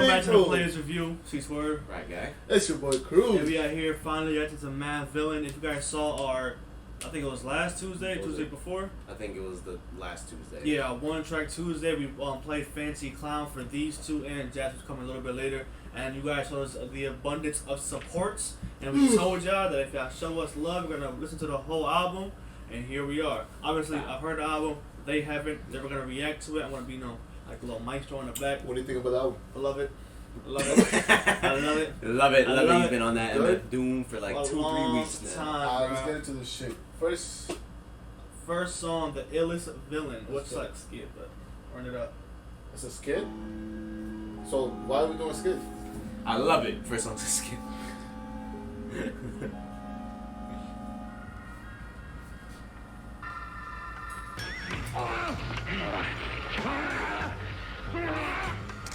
Welcome back to the Players Review. c.swerv. Right, guy. It's your boy Cruz. And we are here finally reacting to Madvilliany. If you guys saw our, I think it was last Tuesday, before. I think it was the last Tuesday. Yeah, One Track Tuesday. We played Fancy Clown for these two, and Jasper's coming a little bit later. And you guys showed us the abundance of supports, and we told y'all that if y'all show us love, we're gonna listen to the whole album. And here we are. Obviously, I've heard the album. They haven't. They were gonna react to it. I want to be like a little maestro in the back. What do you think about the album? I love it. I love it. I love it. Love it. Love it. You've it. been on that MF Doom for like 2-3 weeks now. Let's get into this shit. First song, The Illest Villain. What's like skit, but run it up. It's a skit? So why are we doing skit? I love it. First song's a skit.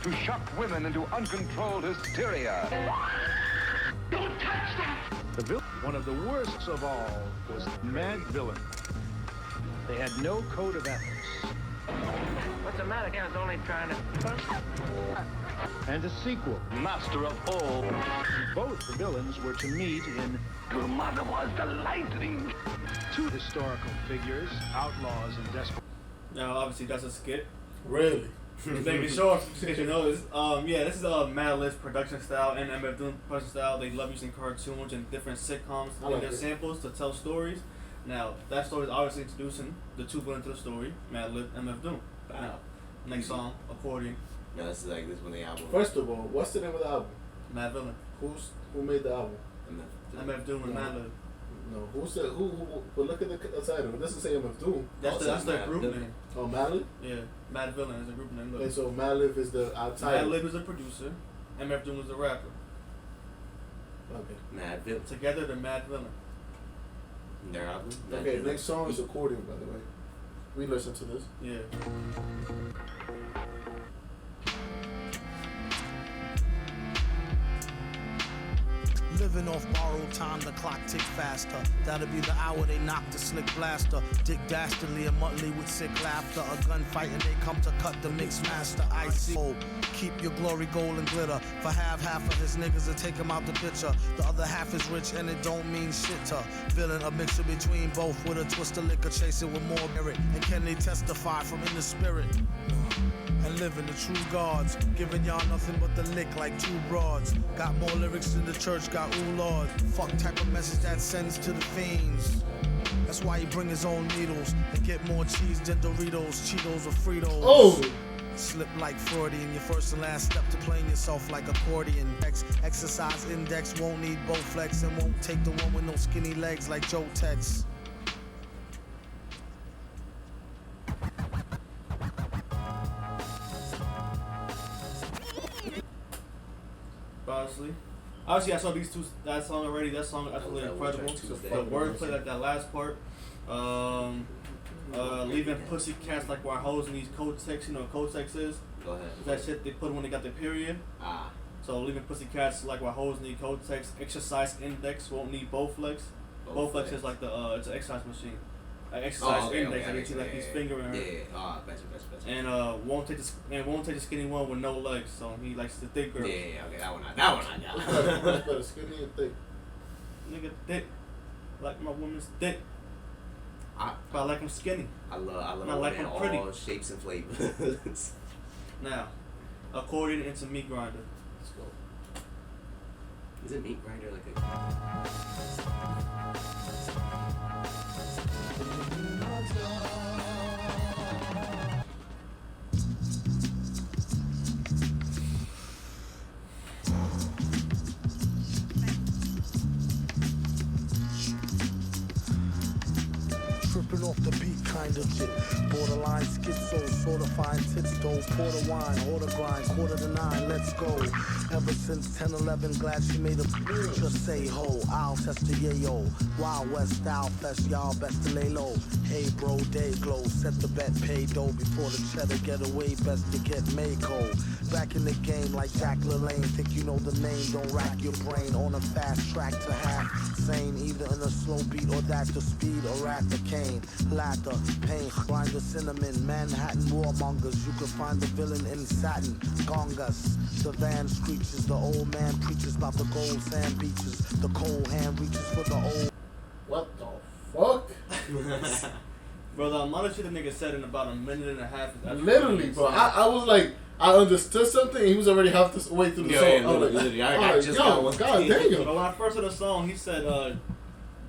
To shock women into uncontrolled hysteria. Don't touch that! The villain, one of the worst of all, was Madvilliany. They had no code of ethics. What's the matter? I was only trying to... And a sequel, Master of all. both the villains were to meet in Your mother was the lightning. two historical figures, outlaws and desperate. Now, obviously, that's a skit. Really? Just making sure, in case you notice. Yeah, this is Madlib's production style and MF Doom production style. They love using cartoons and different sitcoms in their samples to tell stories. Now, that story is obviously introducing the two villains to the story, Madlib, MF Doom. Now, next song, Accordion. No, this is when the album. First of all, what's the name of the album? Madvilliany. Who made the album? MF Doom and Madlib. No, who? But look at the title. It doesn't say MF Doom. That's their group name. Oh, Madlib? Yeah, Madvilliany is a group name. Look. Okay, so Madlib is the title. Madlib is a producer. MF Doom is a rapper. Okay. Madvilliany. Together, they're Madvilliany. Their album. Okay, next song is Accordion, by the way. We listen to this. Yeah. Living off borrowed time, the clock tick faster. That'll be the hour they knock the slick blaster. Dick Dastardly and Muttley with sick laughter. A gunfight and they come to cut the mix master. I see. Oh, keep your glory gold and glitter. For half of his niggas to take him out the picture. The other half is rich and it don't mean shit to villain. A mixture between both with a twist of liquor chasing with more merit. And can they testify from in the spirit? And living the true gods, giving y'all nothing but the lick like two broads. Got more lyrics than the church got, ooh lord. Fuck type of message that sends to the fiends. That's why he bring his own needles and get more cheese than Doritos, Cheetos, or Fritos. Oh! Slip like Freudian, your first and last step to playing yourself like accordion. Exercise index won't need Bowflex and won't take the one with no skinny legs like Joe Tex. Obviously, I saw that song already. That song is absolutely incredible. The wordplay, like that last part. Leaving pussy cats like where hoes in these Kotex. You know what Kotex is? Go ahead. That shit they put when they got their period. So leaving pussy cats like where hoes need Kotex. Exercise index won't need Bowflex. Bowflex is like it's an exercise machine. Like exercise index. Like he's fingering her. Yeah. Betcha. And won't take the skinny one with no legs. So he likes the thick girl. Yeah. Okay, that one I got. What's better, skinny and thick? Nigga thick. Like my woman's thick. But I like them skinny. I love like them pretty. all shapes and flavors. Now, Accordion into Meat Grinder. Let's go. Is it Meat Grinder like a... Tripping off the beat kind of shit. Borderline schizo, sorta fine tits though. Pour the wine, order grind, 8:45, let's go. Ever since 10-11, glad she made a just say ho. I'll test the yayo. Wild West style fest, y'all best to lay low. Hey bro, day glow, set the bet, pay dough before the cheddar get away. Best to get Mako. Back in the game like Jack LaLanne. Think you know the name, don't rack your brain. On a fast track to half sane, either in a slow beat or that's the speed or at the cane. Laughter, pain, grind the cinnamon, Manhattan warmongers. You can find the villain in satin, gongas. The van screeches, the old man preaches about the gold sand beaches. The cold hand reaches for the old. What the fuck? Bro, the amount of shit the nigga said in about a minute and a half. Literally, bro. I was like, I understood something. He was already half the way through the song. Yeah, I was literally. like, I just got one. God damn. But when I first heard the song, he said,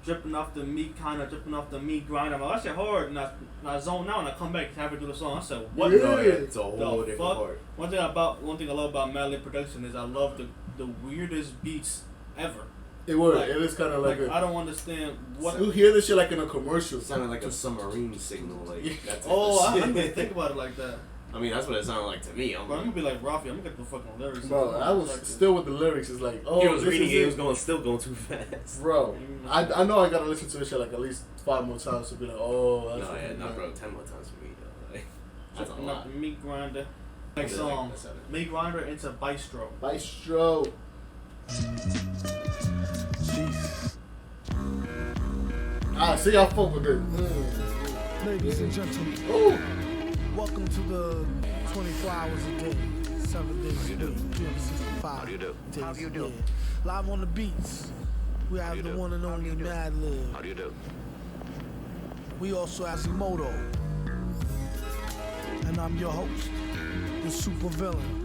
dripping off the meat, kind of dripping off the meat grind. I'm like, that shit hard. And I zone out and I come back halfway through the song. I said, what Yeah. It's a whole the different fuck? part. One thing I love about Madlib production is I love the weirdest beats ever. It was. Like- It is kind of like I don't understand what. you hear this shit like in a commercial. It sounded like a submarine signal. Like that's I it. didn't even think about it like that. I mean, that's what it sounded like to me. I'm Bro, I'm like, gonna be like Rafi. I'm gonna get the fucking lyrics. Bro, I was still with the lyrics. It's like, oh, he was this reading is it. He was still going too fast. Bro, I know I gotta listen to this shit like at least 5 more times to be like, oh, that's No, yeah, fucking not uh, nice. bro. 10 more times for me though. Like, that's a Dripping off lot. the meat grinder. Next Yeah, like song, the 7. meat grinder into bistro. Maestro. Jeez. Ah, see, I fuck with it. Ladies and gentlemen, Ooh. welcome to the 24 hours a day, 7 days a week, 365 How do you do? days How do you a do? year. Live on the beats, we have you the do? one and How do only you do? Madlib. How do you do? We also have Zimoto. And I'm your host, the Supervillain.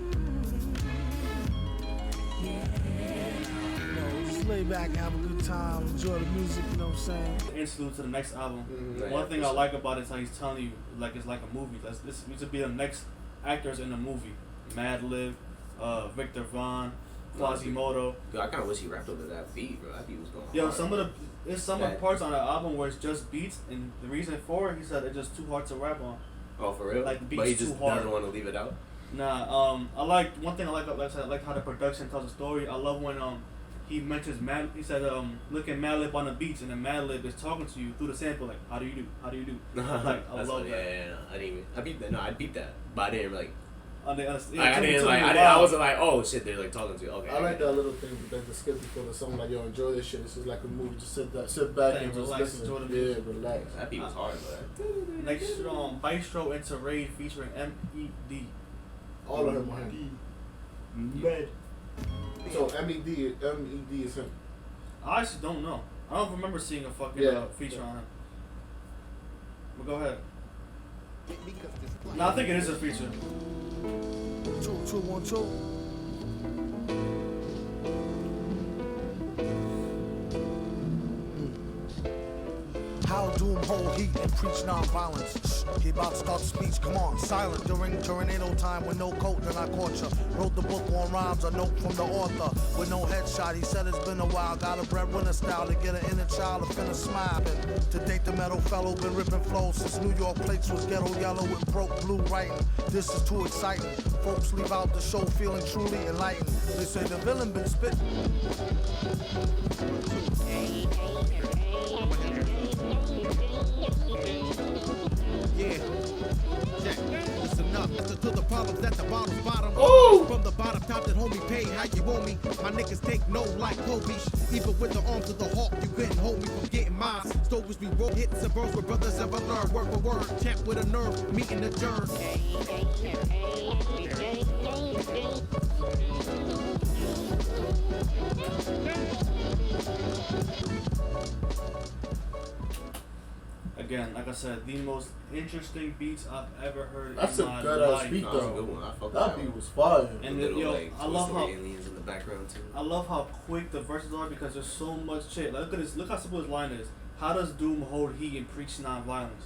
Just lay back and have a good time, enjoy the music, you know what I'm saying? Interlude to the next album. Mhm. One thing I like about it is how he's telling you like it's like a movie. This needs to be the next actors in the movie. Madlib, Victor Vaughn, Quasimodo. Dude, I kind of wish he rapped over that beat, bro. That beat was going Yo, hard. there's some of the parts on the album where it's just beats, and the reason for it, he said it's just too hard to rap on. Oh, for real? like, the but he beat's just too hard. doesn't want to leave it out. Nah, I like one thing I like I like how the production tells a story. I love when he mentions he said look at Madlib on the beach, and then Madlib is talking to you through the sample like how do you do, like I That's love funny. that. Yeah, no, I didn't even. I beat that. No, I beat that, but I didn't like. I I wasn't like, oh shit, they're like talking to you. Okay. I like that little thing that the skip before the song, like, yo, enjoy this shit. This is like a movie. Just sit back and just relax, listen. enjoy the Yeah, music. relax. That beat was hard, but. Next Bistro into Raid featuring MED. All of them are him. Med. So MED is him. I actually don't know. I don't remember seeing a fucking feature on him. But go ahead. No, I think it is a feature. 2, 1, 2. How doom hold heat and preach non-violence. He about to start speech, come on, silent during tornado time with no coat, then I caught ya. Wrote the book on rhymes, a note from the author with no headshot. He said it's been a while, got a breadwinner style to get an inner child to finna smile. To date the metal fellow, been ripping flows since New York plates was ghetto yellow with broke blue writing. This is too exciting. Folks leave out the show feeling truly enlightened. They say the villain been spitting. Yeah. Check. It's enough. Listen to the problems at the bottom's bottom. Ooh. From the bottom top that homie pay how you want me. My niggas take no like Kobe. Even with the arms of the hawk, you couldn't hold me from getting mine. Stories we wrote hits and verse with brothers ever learn. Word for word, chat with a nerve, meeting the germ. Again, like I said, the most interesting beats I've ever heard That's in a my good ass life. beat, No, that's a though. good one. I fuck with That beat was fire. And little, yo, like, I love Toy how Story aliens in the background too. I love how quick the verses are because there's so much shit. Like, look at this. Look how simple his line is. How does Doom hold heat and preach non-violence?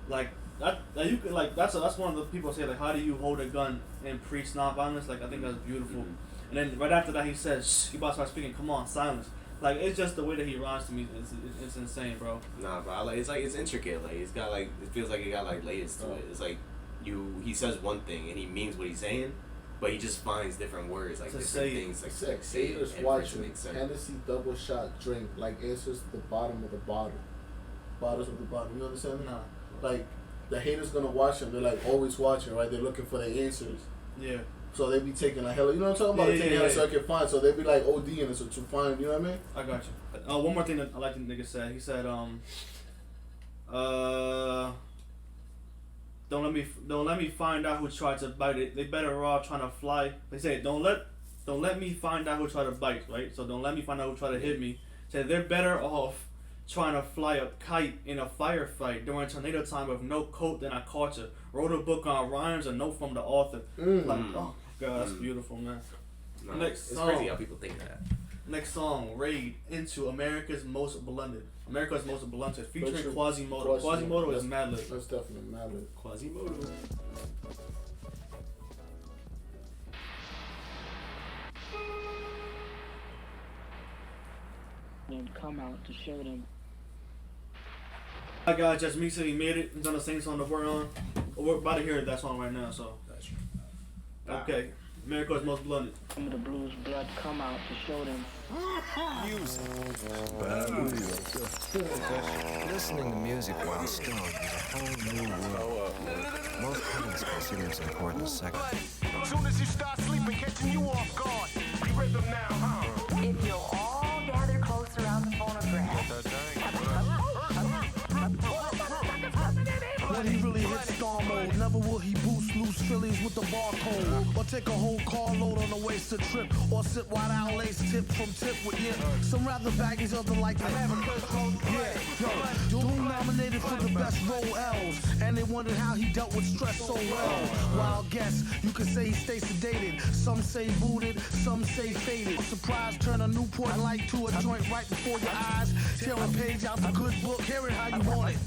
Like that you could like that's one of the people say like how do you hold a gun and preach non-violence? Like I think that's beautiful. Mm-hmm. And then right after that he says, "Shh, you about to start speaking. Come on, silence." Like it's just the way that he rhymes to me. It's insane, bro. Nah, bro. It's intricate. Like it's got like it feels like it got like layers to it. It's like he says one thing and he means what he's saying, but he just finds different words like To different say it. things like Sex say it haters and for it to watching. make sense. Hennessy double shot drink like answers to the bottom of the bottle. Bottles of the bottom. You understand me? Nah. Like the haters gonna watch them. They're like always watching, right? They're looking for their answers. Yeah. So they be taking a hella, you know what I'm talking about? Yeah, They taking yeah, a so yeah. I can find. So they be like ODing it so to find. You know what I mean? I got you. One more thing that I like the nigga said. He said, don't let me find out who tried to bite it. They better off trying to fly. They say don't let me find out who tried to bite, right? So don't let me find out who tried to hit me. Say they're better off trying to fly a kite in a firefight during tornado time with no coat than I caught you. Wrote a book on rhymes, a note from the author. Like, oh god, that's beautiful, man. No, Next it's song. crazy how people think that. Next song, Raid into America's Most Blunted. America's Most Blunted, featuring Quasimodo. Quasimodo is Madlib. That's definitely Madlib. Quasimodo. Then come out to show them. Hi guys, just me said he made it. He's on the same song that we're on. We're about to hear that song right now, so. That's Okay, America's Most Blunted. Some of the blues blood come out to show them. Listening to music while stoned is a whole new world. Most parents consider it important as sex. Soon as you start sleeping, catching you off guard. We rhythm now, huh? If you'll all gather close around the phonograph. When he really hits star mode, never will he boost loose Phillies with the barcode. Or take a whole carload on a wasted trip. Or sit wide out lace tip from tip with yip. Some rather baggies, other like that. Yeah, yo, Doom nominated for the best role L's. And they wondered how he dealt with stress so well. Wild guess, you could say he stays sedated. Some say booted, some say faded. Surprise, turn a Newport light to a joint right before your eyes. Tear a page out the good book, hear it how you want it.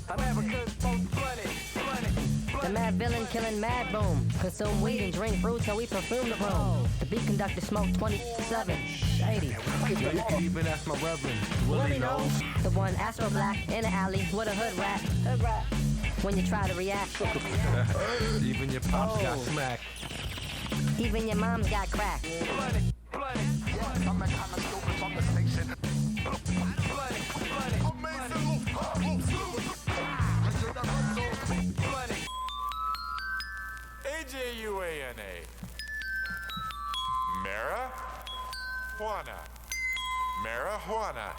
The mad villain killing mad boom. Consume weed and drink fruit till we perfume the room. The beat conductor smoke 24/7. Shady. You can even ask my reverend. Willie knows. The one Astro Black in the alley with a hood rat. Hood rat. When you try to react. Even your pops got smacked. Even your mom's got crack. AJUANA. Marijuana.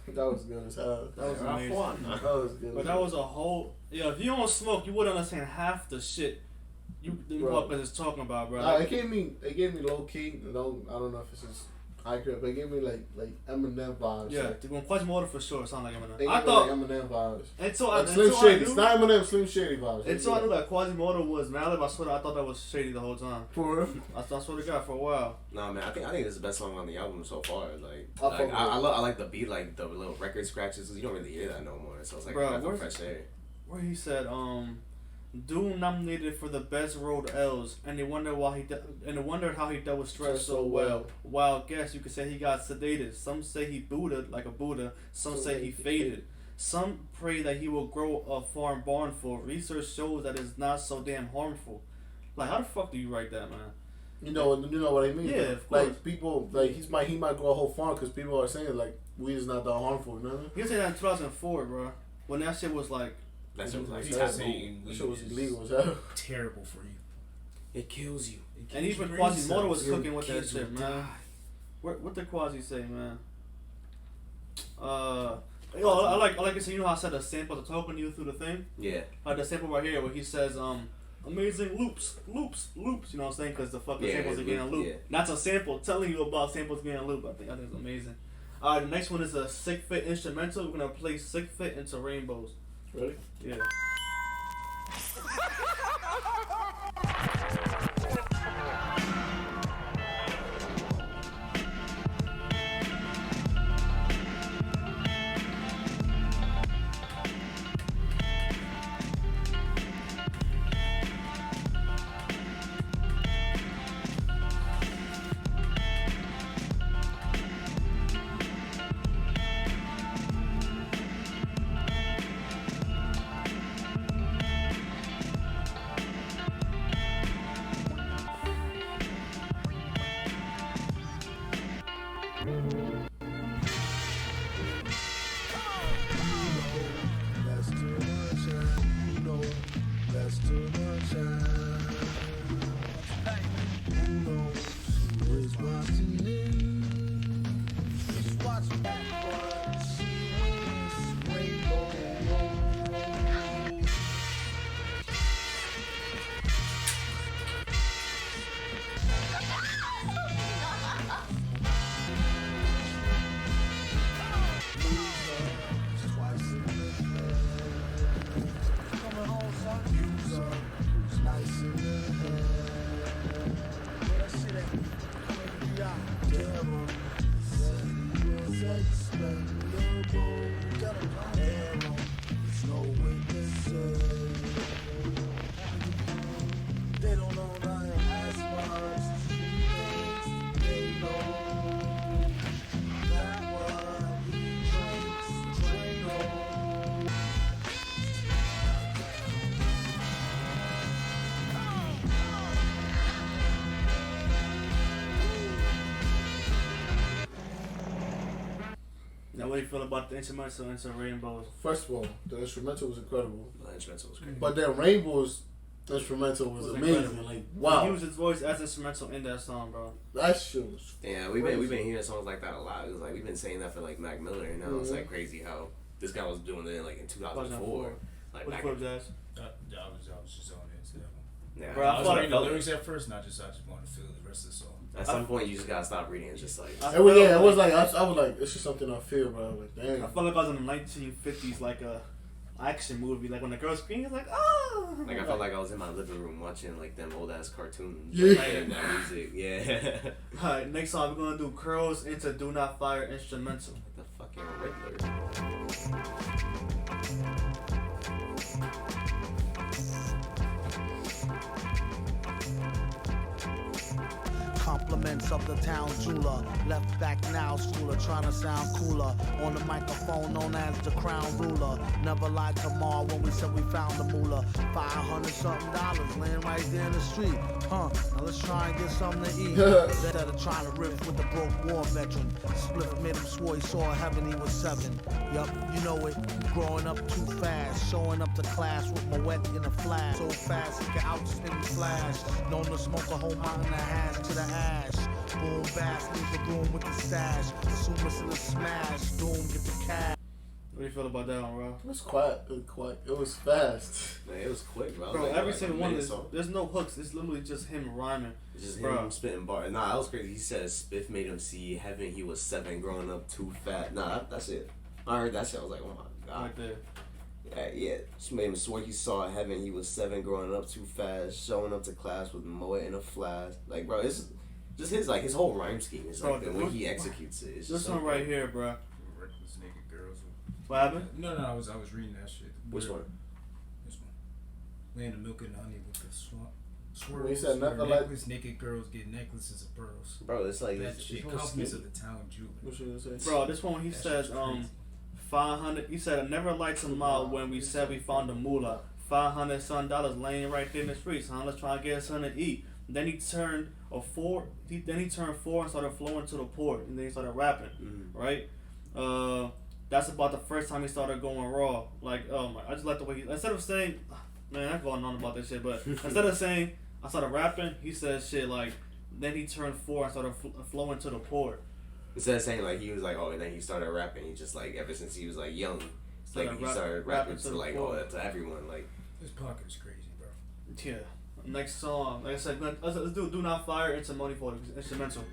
That was good as hell. That was amazing. That was good. But that was a whole. Yeah, if you don't smoke, you wouldn't understand half the shit you motherfuckers is talking about, bro. It gave me low key. I don't know if it's just accurate, but it gave me like Eminem vibes. Yeah, like, when Quasimodo for sure sound like Eminem. I thought like Eminem vibes. And so like Slim Shady. It's not Eminem, Slim Shady vibes. And so I knew that Quasimodo was Madlib. I swear I thought that was Shady the whole time. For real? I swear to God, for a while. Nah, man, I think this is the best song on the album so far. I like the beat, like the little record scratches. Cause you don't really hear that no more. So it's like a fresh air. Where he said, Doom nominated for the best road L's, and they wondered how he dealt with stress so well. Wild guess, you could say he got sedated. Some say he Buddha like a Buddha. Some say he faded. Some pray that he will grow a farm barn full. Research shows that it's not so damn harmful. Like, how the fuck do you write that, man? You know what I mean? Yeah, of course. Like people, like he might grow a whole farm because people are saying like weed is not that harmful. You know what I mean? He said that in 2004, bro. When that shit was like. That shit was like that shit was illegal as hell. Terrible for you. It kills you. And even Quasimodo was cooking with that shit, man. What did Quasi say, man? I like to say, you know how I said the sample to talking to you through the thing? Yeah. Like the sample right here where he says, amazing loops. You know what I'm saying? Because the fucking samples are getting looped. Yeah. That's a sample telling you about samples getting looped. I think it's amazing. The next one is a Sick Fit instrumental. We're gonna play Sick Fit into Rainbows. Ready? Yeah. what do you feel about the instrumental into Rainbows? First of all, the instrumental was incredible. The instrumental was great. But then Rainbows instrumental was amazing. Incredible. Like, wow. He used his voice as instrumental in that song, bro. That shit was Yeah, we've been hearing songs like that a lot. It was like we've been saying that for like Mac Miller, and now it's like crazy how this guy was doing it like in 2004. Like what back the fuck, Jazz? I was just on it. So. Yeah, Bro, I was reading the lyrics at first, and I just wanted to feel the rest of the song. At some point, you just gotta stop reading. It's just like it was like I was like, it's just something I feel, bro. Like, damn. I felt like I was in the 1950s, like a action movie. Like when the girl screams, like oh. Like I felt like I was in my living room watching like them old ass cartoons. Yeah. Like, and that music. Yeah. Alright, next song we're gonna do Curls into Do Not Fire instrumental. The fucking Riddler. Compliments of the town jeweler, left back now schooler, trying to sound cooler. On the microphone known as the crown ruler. Never lied to Ma when we said we found the moolah. $500-something laying right there in the street. Now let's try and get something to eat. Instead of trying to riff with the broke war veteran. Spliff made him swore he saw heaven, he was 7. Yup, you know it. Growing up too fast, showing up to class with my wet in a flash. So fast he can outspin the flash. Known to smoke a whole mountain of hash to the ash. Boom, bass, leave the room with the stash. Assume it's in a smash. Doom, get the cash. What do you feel about that one, bro? It was quiet. It was fast. Man, it was quick, bro. Bro, like, every like single one is, song. there's no hooks. It's literally just him rhyming. It's just bro. him spitting bars. Nah, that was crazy. He said Spiff made him see heaven. He was 7, growing up too fat. Nah, that's it. I heard that shit. I was like, oh my god. Right there. Yeah. She made him swear he saw heaven. He was 7, growing up too fast, showing up to class with Moet in a flash. Like, bro, it's just his whole rhyme scheme is like the way he executes it. It's this just one right here, bro. Reckless naked girls. What happened? No, I was reading that shit. Which one? This one. Laying the milk and honey with the swamp. When he said nothing necklace, like naked girls get necklaces of pearls. Bro, it's like that shit. Compliments of the town jeweler. What should I say? Bro, this one he says 500. He said I never liked some out when we said we found a moolah. $500 laying right there in the streets. Let's try and get something to eat. Then he turned Then he turned 4 and started flowing to the port, and then he started rapping. Right. That's about the first time he started going raw. Like, I just like the way he, instead of saying, man, I'm going on about this shit, but instead of saying I started rapping, he says shit like, then he turned 4 and started flowing to the port. Instead of saying like he was like, oh, and then he started rapping. He just like ever since he was like young, like he started rapping to like to everyone. Like his pocket is crazy, bro. Yeah. Next song, like I said, let's do Do Not Fire into Money for the instrumental.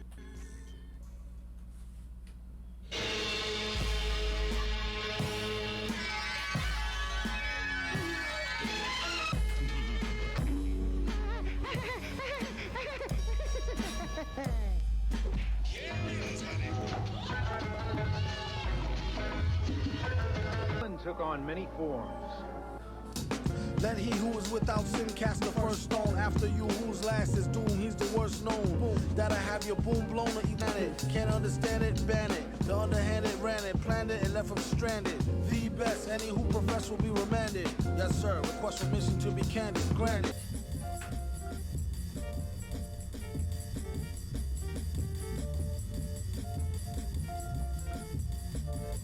Took on many forms. Let he who is without sin cast the first stone. After you whose last is doomed, he's the worst known. Boom, that'll have your boom blown or eat it. Can't understand it, ban it. The underhanded ran it, planned it, and left him stranded. The best, any who profess will be remanded. Yes, sir, request permission to be candid, granted.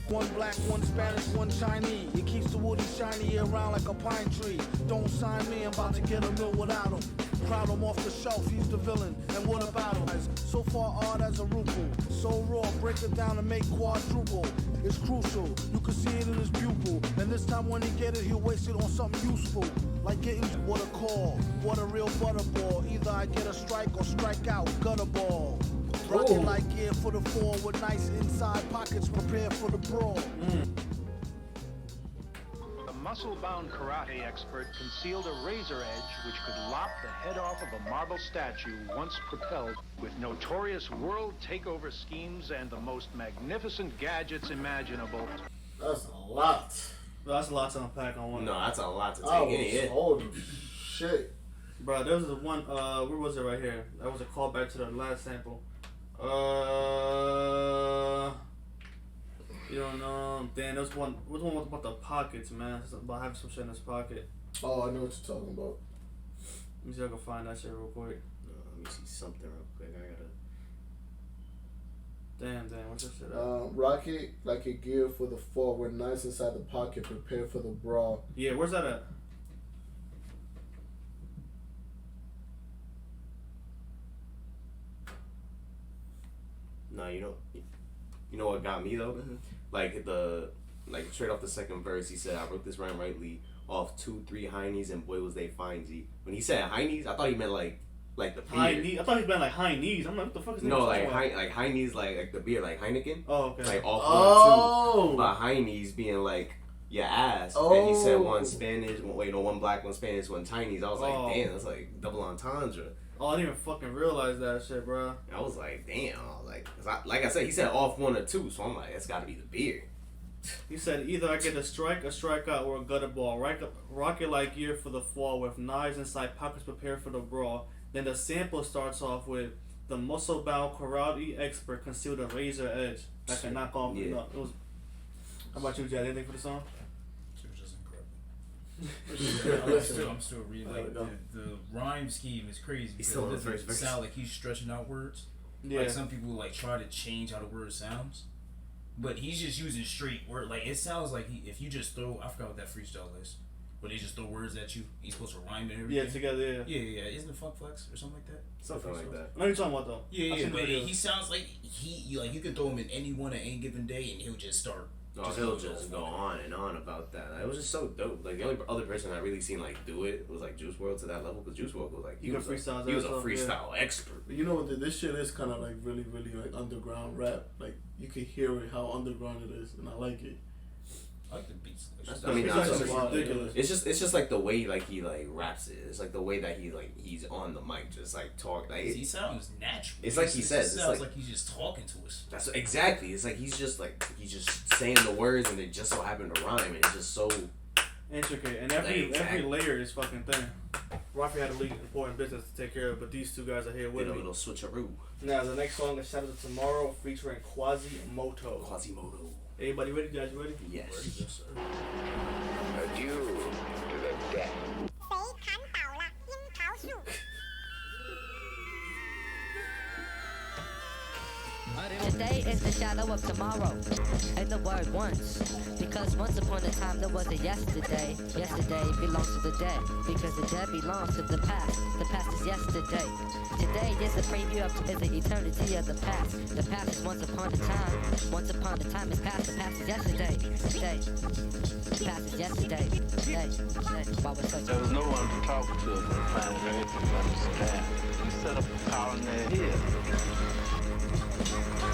One black, one Spanish, one Chinese. It keeps the woody shiny around like a pine tree. Don't sign me, I'm about to get a mill without him. Crowd him off the shelf, he's the villain. And what about him? So far odd as a ruple. So raw, break it down and make quadruple. It's crucial, you can see it in his pupil. And this time when he get it, he'll waste it on something useful. Like getting what a call, what a real butterball. Either I get a strike or strike out, gutter ball. Rugged like gear for the fall with nice inside pockets prepared for the brawl. The muscle-bound karate expert concealed a razor edge which could lop the head off of a marble statue once propelled with notorious world takeover schemes and the most magnificent gadgets imaginable. That's a lot. That's a lot to unpack on one. No, that's a lot to take in. Holy shit. Bro, there was one, where was it right here? That was a callback to the last sample. You don't know. Damn, there's one. What's one about the pockets, man? It's about having some shit in his pocket. Oh, I know what you're talking about. Let me see if I can find that shit real quick. Let me see something real quick. I Damn, what's this shit? Rocket like a gear for the fall. We're nice inside the pocket, prepare for the brawl. Yeah, where's that at? No, you know what got me though? Mm-hmm. Like straight off the second verse, he said, "I wrote this rhyme rightly off 2-3 heinies, and boy was they findsy." When he said heinies, I thought he meant like the beer. High knee. I thought he meant like high knees. I'm like, what the fuck is that? No, like high knees, like the beer, like Heineken. Oh, okay. Like off 1-2, but high knees being like your ass. Oh. And he said one Spanish, one black, one Spanish, one Chinese. I was like, damn, that's like double entendre. Oh, I didn't even fucking realize that shit, bro. I was like, damn, like I said, he said off 1 or 2, so I'm like, it's got to be the beer. He said, either I get a strikeout, or a gutter ball. Rocket like gear for the fall with knives inside pockets prepared for the brawl. Then the sample starts off with the muscle-bound karate expert concealed a razor edge that can knock off. Yeah. It was. How about you, Jay? Anything for the song? It was just incredible. I'm still reading. Like the rhyme scheme is crazy because it doesn't sound like he's stretching out words. Yeah. Like some people like try to change how the word sounds, but he's just using straight word. Like it sounds like if you just throw, I forgot what that freestyle is. But they just throw words at you. He's supposed to rhyme and everything. Yeah, together. Yeah. Isn't it Funk Flex or something like that? Something like that. What are you talking about though? Yeah. But he sounds like you can throw him in any one at any given day and he'll just start. He'll just go on and on about that. It was just so dope. Like the only other person I really seen like do it was like Juice WRLD to that level, because Juice WRLD was like he was a freestyle expert. You know what? This shit is kind of like really like underground rap. Like you can hear it, how underground it is, and I like it. I like the beats. I mean, ridiculous. It's just like the way like he like raps it. It's like the way that he's on the mic, just like talk. Like he sounds natural. It's like he says. It sounds like he's just talking to us. That's exactly. It's like he's just saying the words, and they just so happen to rhyme, and it's just so intricate. And every layer is fucking thing. Rafi had a really important business to take care of, but these two guys are here with me. A little switcheroo. Now the next song is "Shout Out to Tomorrow" featuring Quasimoto. Everybody ready? You guys ready? Yes. Ready? Yes, sir. Adieu to the death. Today is the shadow of tomorrow, and the word once, because once upon a time there was a yesterday. Yesterday belongs to the dead, because the dead belongs to the past is yesterday. Today is the preview of the eternity of the past. The past is once upon a time is past, the past is yesterday. Day. The past is yesterday. Day. There was no one to talk to from planet Earth to understand. We set up a colony here.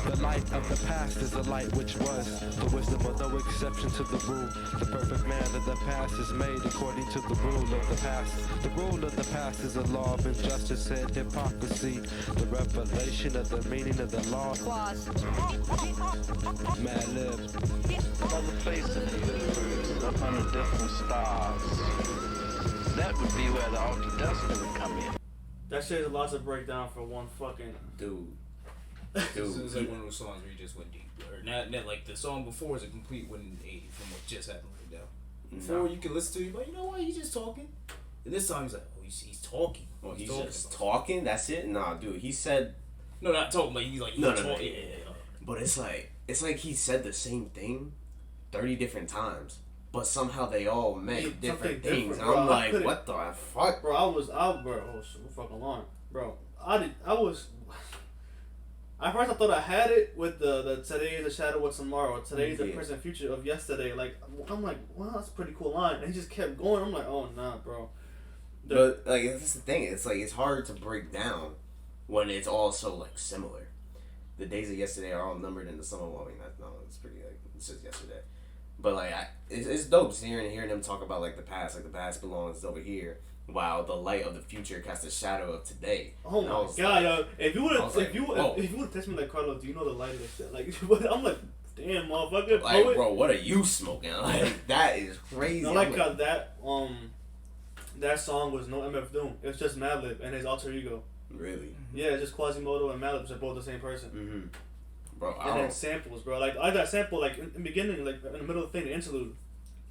The light of the past is the light which was. The wisdom of no exception to the rule. The perfect man of the past is made according to the rule of the past. The rule of the past is a law of injustice and hypocrisy. The revelation of the meaning of the law. Mad Lib. Another place in the universe, up under different stars. That would be where the altered destiny would come in. That shit is a lot to break down for one fucking dude. It's like one of those songs where you just went deep. Or not like the song before is a complete 180 from what just happened right now. Before you can listen to it, but you know what? He's just talking. And this time he's like, oh, he's talking. Oh, he's just talking? That's it? Nah, dude. He said. No, not talking, but he's like, he's talking. No. Yeah. But it's like he said the same thing 30 different times. But somehow they all meant different things. And I'm like, what the fuck? Bro, I was fucking long. Bro, at first I thought I had it with the today is the shadow of tomorrow. Today is the present future of yesterday. Like, I'm like, wow, that's a pretty cool line. And he just kept going. I'm like, oh, nah, bro. But, like, that's the thing. It's like, it's hard to break down when it's all so, like, similar. The days of yesterday are all numbered in the summer. Well, I mean, it's pretty, like, it's just yesterday. But, like, it's dope hearing them talk about, like, the past. Like, the past belongs over here. Wow, the light of the future casts a shadow of today. Oh my god, yo! If you would have texted me like, Carlos, do you know the light of this shit? Like, I'm like, damn, motherfucker. Like, bro, what are you smoking? Like, that is crazy. I like how that song was no MF Doom. It was just Madlib and his alter ego. Really? Yeah, just Quasimoto and Madlib are both the same person. Mm-hmm. Bro, and then samples, bro. Like, I got sample like in the beginning, like in the middle of the thing, the interlude.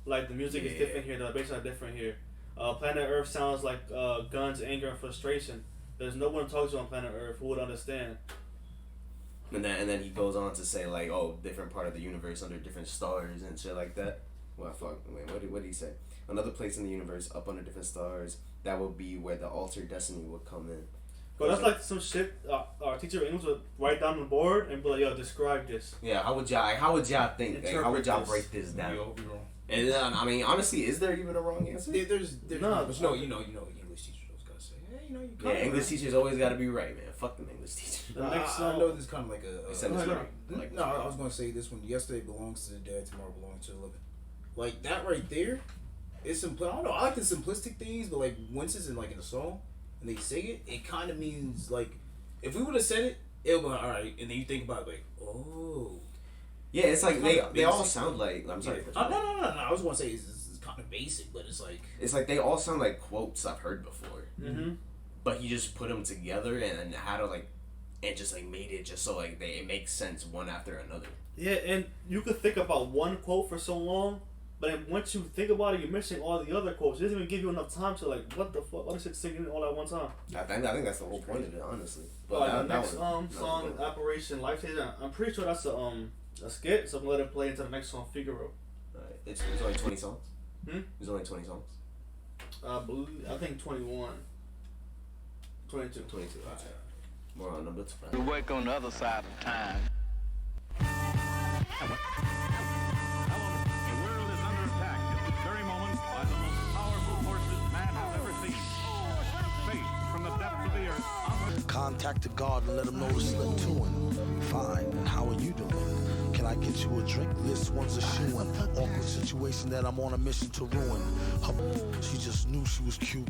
Like the music is different here, the bass are different here. Planet Earth sounds like guns, anger, and frustration. There's no one to talk to on planet Earth who would understand. And then he goes on to say like, oh, different part of the universe under different stars and shit like that. Well, fuck. Wait, what did he say? Another place in the universe up under different stars. That would be where the altered destiny would come in. But that's like some shit our teacher of English would write down on the board and be like, yo, describe this. Yeah, how would y'all think? Like, how would y'all break this down? And I mean, honestly, is there even a wrong answer? There's no, you know, English teachers always gotta say, hey, you know, you yeah, English teachers always gotta be right, man. Fuck them English teachers. I know this is kind of like like no, I was gonna say this one. Yesterday belongs to the dead, tomorrow belongs to the living. Like that right there, it's simple. I don't know. I like the simplistic things, but like once it's in like in a song and they sing it, it kind of means like if we would have said it, it'll be like, all right, and then you think about it, like, oh. Yeah, it's like they all sound like. I'm sorry. No. I was gonna say it's kind of basic, but it's like they all sound like quotes I've heard before. Mm-hmm. But he just put them together and how to like, and just like made it just so like it makes sense one after another. Yeah, and you could think about one quote for so long, but then once you think about it, you're missing all the other quotes. It doesn't even give you enough time to like, what the fuck? What is it singing all at one time? I think that's the whole point of it, honestly. But the next song, Operation Lifesaver. I'm pretty sure that's a skit, so I'm gonna let it play into the next song, Figaro. Alright, it's only 20 songs. There's only 20 songs. I think 21. 22. 22. Alright. More on number 2. We work on the other side of time. The world is under attack at this very moment by the most powerful forces man has ever seen. Fate from the depths of the earth. Contact the guard and let him know to slip to him. Fine, and how are you doing? Can I get you a drink? This one's a shoe-in. Awkward situation that I'm on a mission to ruin. She just knew she was cute.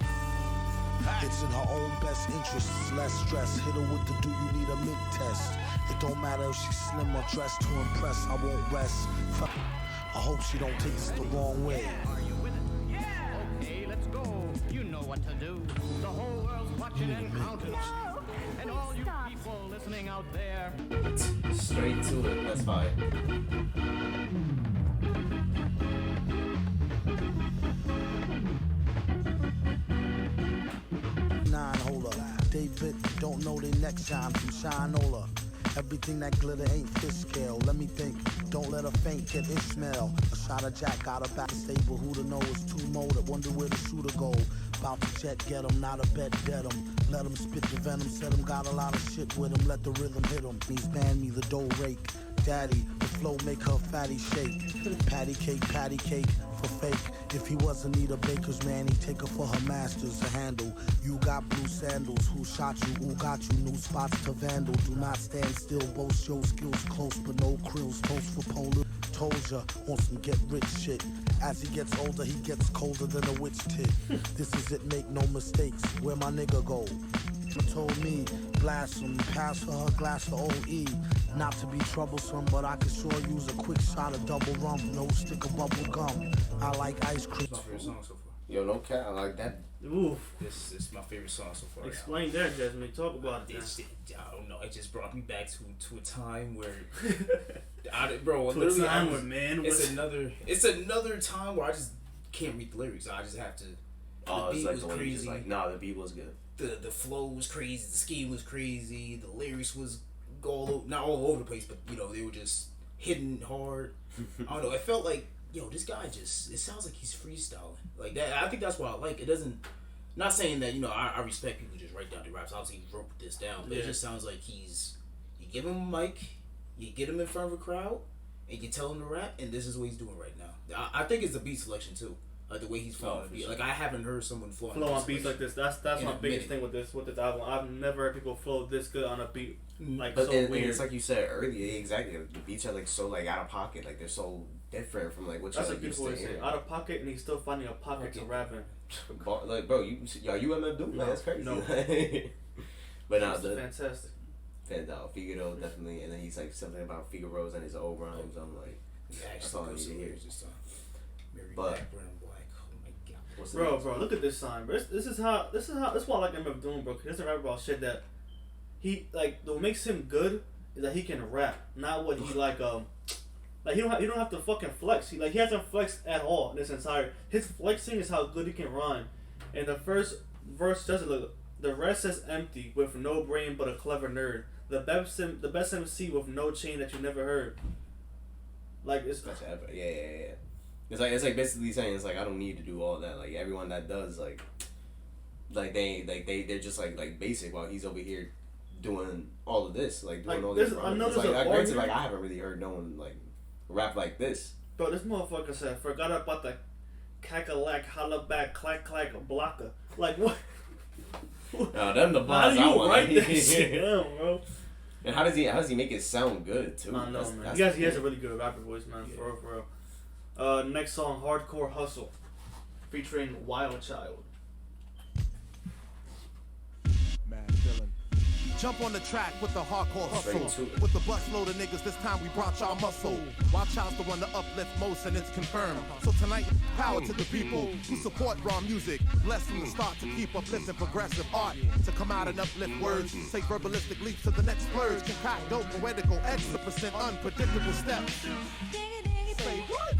It's in her own best interests, less stress. Hit her with the do you need a mid test. It don't matter if she's slim or dressed to impress, I won't rest. I hope she don't take this the wrong way. Are you with it? Yeah! Okay, let's go. You know what to do. The whole world's watching and counting. And all you people listening out there. Straight to it, that's fine. Nine-holer, David, don't know they next shine from Shinola. Everything that glitter ain't fish scale. Let me think, don't let her faint, get Ishmael. A shot of Jack got her back stable. Who to know is too molded. Wonder where the shooter go. About to jet, get him, not a bet, dead him. Let him spit the venom, said him, got a lot of shit with him. Let the rhythm hit him. He's banned me the dough rake. Daddy, the flow make her fatty shake. Patty cake for fake. If he wasn't need a baker's man, he'd take her for her masters to handle. You got blue sandals, who shot you, who got you, new spots to vandal. Do not stand still, boast your skills close, but no krills, toast for polar. Told ya, on some get rich shit. As he gets older, he gets colder than a witch tit. This is it, make no mistakes, where my nigga go? Told me, blast him, pass for her glass of OE. Not to be troublesome, but I could sure use a quick shot of double rum. No stick of bubble gum. I like ice cream. That's my favorite song so far. Yo, no cap, I like that. Oof. This is my favorite song so far. Explain that, Jasmine. Talk about it. I don't know. It just brought me back to a time where, bro, to a time where man was. It's another time where I just can't read the lyrics. I just have to. The beat was crazy. The beat was good. The flow was crazy. The scheme was crazy. The lyrics was not all over the place, but they were just hitting hard. I don't know. It felt like, this guy it sounds like he's freestyling like that. I think that's why I like it. Doesn't, not saying that I respect people who just write down the raps. Obviously he wrote this down, but it just sounds like you give him a mic, you get him in front of a crowd, and you tell him to rap, and this is what he's doing right now. I think it's the beat selection too. Like the way he's flowing on the beat. Like I haven't heard someone flow on beats like this. That's my biggest thing with this album. I've never heard people flow this good on a beat. Like but so weird. And it's like you said earlier, exactly. The beats are like so like out of pocket. Like they're so different from like what you're like, used to hearing. Out of pocket, and he's still finding a pocket to rap in. Like bro, you MF Doom, man, that's crazy. No. But no, fantastic. Figaro definitely, and then he's like something about Figaro's and his old rhymes. I'm like, that's all I need to hear. But. Bro, look at this sign, bro. This is why I like MF Doom, bro. He doesn't rap about shit that he like. What makes him good is that he can rap, not what he like. He don't have to fucking flex. He hasn't flexed at all in this entire. His flexing is how good he can rhyme. And the first verse does it look. The rest is empty with no brain but a clever nerd. the best MC with no chain that you never heard. Like it's yeah. It's like basically saying it's like I don't need to do all that. Like everyone that does like they're just like basic while he's over here doing all of this, like doing all this. I haven't really heard no one like rap like this. Bro, this motherfucker said, forgot about the cackalack, holla back, clack clack, blocker. Like what? Them the bars I want. Write that shit down, bro. And how does he make it sound good too? I know, man. He has a really good rapper voice, man. Yeah. For real. Next song, Hardcore Hustle, featuring Wild Child. Madvilliany. Jump on the track with the hardcore hustle. With the busload of niggas, this time we brought y'all muscle. Wild Child's the one to uplift most, and it's confirmed. So tonight, power to the people who support raw music. Blessed from the start to keep uplifting progressive art. To come out and uplift words, take verbalistic leaps to the next splurge. Concoct dope, poetical, extra percent unpredictable steps.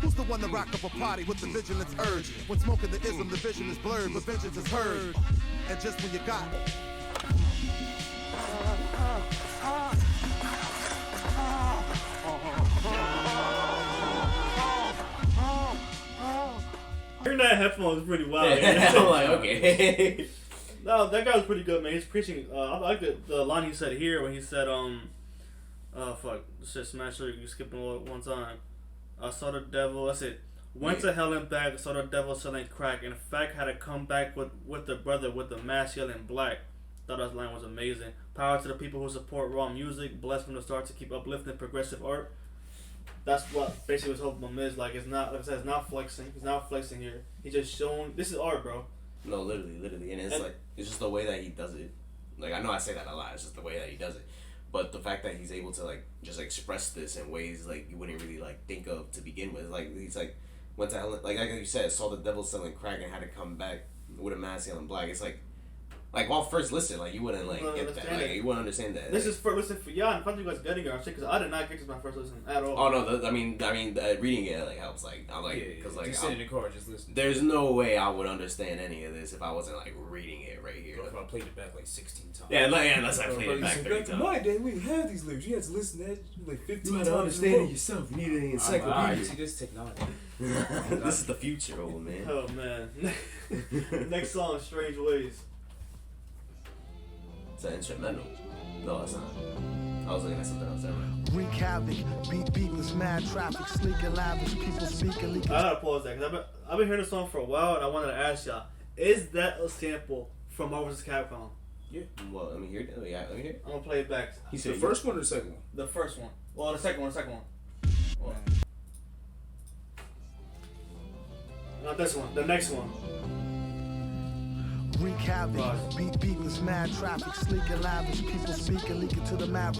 Who's the one to rock up a party with the vigilance urge? When smoking the ism, the vision is blurred, but vengeance is heard. And just when you got hearing that headphone is pretty wild. I'm like, okay. No, that guy was pretty good, man. He's preaching. I like the line he said here when he said, fuck, shit, smash it. You skipping one time. I saw the devil. That's it. Went to hell and back. Saw the devil selling crack. In fact, had to come back with the brother with the mask yelling black. Thought that line was amazing. Power to the people who support raw music. Blessed from the start to keep uplifting progressive art. That's what basically was hoping him is. Like, it's not, like I said, it's not flexing. He's not flexing here. He's just showing, this is art, bro. No, literally. And it's like, it's just the way that he does it. Like, I know I say that a lot. It's just the way that he does it. But the fact that he's able to, like, just express this in ways, like, you wouldn't really, like, think of to begin with. Like, he's, like, went to hell, like you said, saw the devil selling crack and had to come back with a mask yelling black. It's like, well, first listen, like, you wouldn't, like, get that. Like, you wouldn't understand that. This is for, listen, for y'all, and probably you guys getting it on shit, because I did not get this my first listen at all. Oh, no, I mean, reading it, like, helps. Like, I'm like, because, like, just sit in the car, just listen. There's no way I would understand any of this if I wasn't, like, reading it right here. If I played it back, like, 16 times. Yeah, unless I played it back 30 times. Back in my day, we didn't have these lyrics. You had to listen to that, like, 15 times. You had to understand it yourself. You need an encyclopedia. See, this technology. This is the future, old man. Oh, man. Next song, Strange Ways. It's an instrumental. No, it's not. I was looking at something else. Wreak havoc, beat this mad traffic, sleek and lavish, people speaking, leaking. I gotta pause that because I've been hearing this song for a while, and I wanted to ask y'all: is that a sample from Marvel vs. Capcom? Yeah. Well, let me hear it. Yeah, let me hear it. I'm gonna play it back. He said the first one or the second one? The first one. Well, the second one. Well, not this one. The next one. Wreak havoc, beat this mad traffic, sleek and lavish, people speaking, leaking to the map.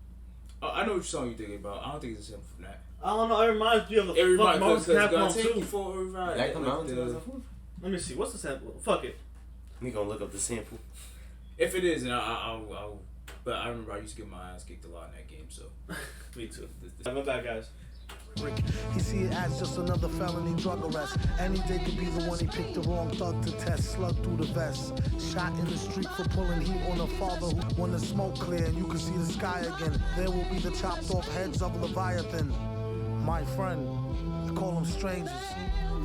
I know which song you're thinking about. I don't think it's a sample from that. I don't know. It reminds me of the fuck Marvel vs. Capcom 2. For a ride. That come out in 2004? Let me see. What's the sample? Fuck it. We gonna look up the sample. If it is, and I'll. But I remember I used to get my ass kicked a lot in that game. So. Me too. My bad, guys. He see it as just another felony drug arrest. Any day could be the one he picked the wrong thug to test. Slug through the vest. Shot in the street for pulling heat on a father who when the smoke clear and you can see the sky again. There will be the chopped off heads of Leviathan. My friend, I call them strangers.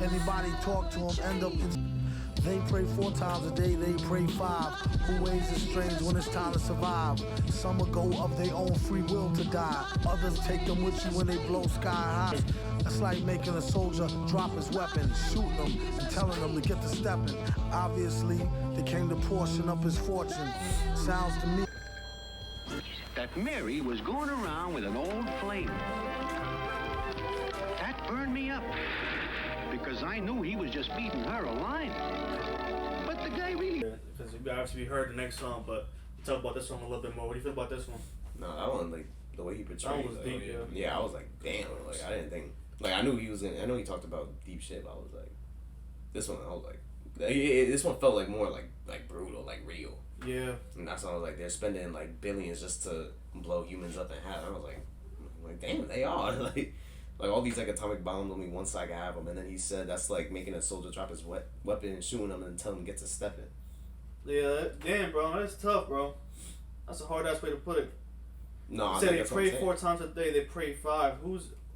Anybody talk to them end up in... They pray 4 times a day, they pray 5. Who ways is strange when it's time to survive? Some will go of their own free will to die. Others take them with you when they blow sky high. That's like making a soldier drop his weapon, shooting them and telling them to get to stepping. Obviously, they came to portion up his fortune. Sounds to me that Mary was going around with an old flame. That burned me up. Because I knew he was just feeding her a line. But the guy really... Because we obviously heard the next song, but we'll talk about this one a little bit more. What do you feel about this one? No, that one, like, the way he portrayed it. That was deep, yeah, I was like, damn. Like, I didn't think... Like, I knew he was I know he talked about deep shit, but I was like... This one, I was like... This one felt like more like brutal, like real. Yeah. And that's why I was like, they're spending, like, billions just to blow humans up in half. And I was like, damn, they are. Like all these like atomic bombs, only one side can have them, and then he said that's like making a soldier drop his weapon and shooting him and telling him to get to stepping. Yeah, damn, bro, that's tough, bro. That's a hard ass way to put it. No, you said they pray 4 times a day. They pray 5.